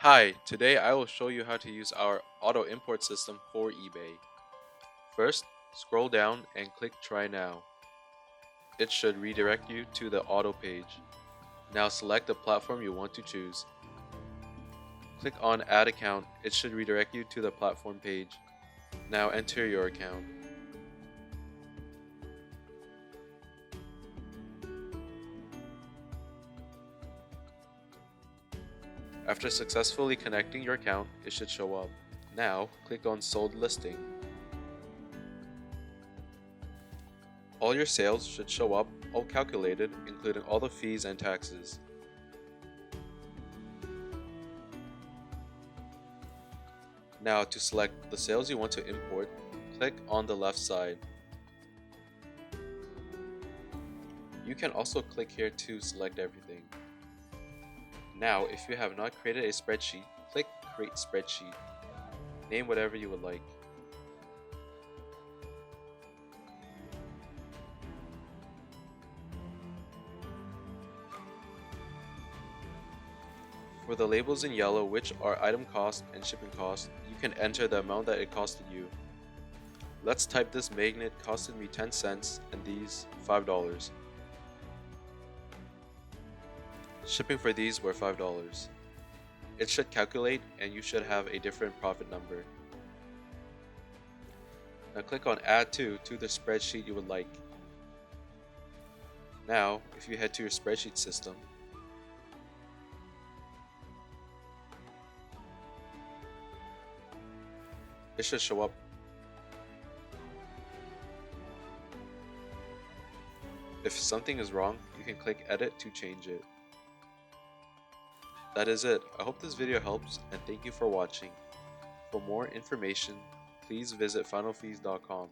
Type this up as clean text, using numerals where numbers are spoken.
Hi, today I will show you how to use our auto import system for eBay. First, scroll down and click Try Now. It should redirect you to the auto page. Now select the platform you want to choose. Click on Add Account. It should redirect you to the platform page. Now enter your account. After successfully connecting your account, it should show up. Now click on Sold Listing. All your sales should show up, all calculated, including all the fees and taxes. Now to select the sales you want to import, click on the left side. You can also click here to select everything. Now, if you have not created a spreadsheet, click Create Spreadsheet. Name whatever you would like. For the labels in yellow, which are item cost and shipping cost, you can enter the amount that it costed you. Let's type this magnet costed me 10 cents and these $5. Shipping for these were $5. It should calculate and you should have a different profit number. Now click on Add to the spreadsheet you would like. Now, if you head to your spreadsheet system, it should show up. If something is wrong, you can click Edit to change it. That is it. I hope this video helps and thank you for watching. For more information, please visit finalfees.com.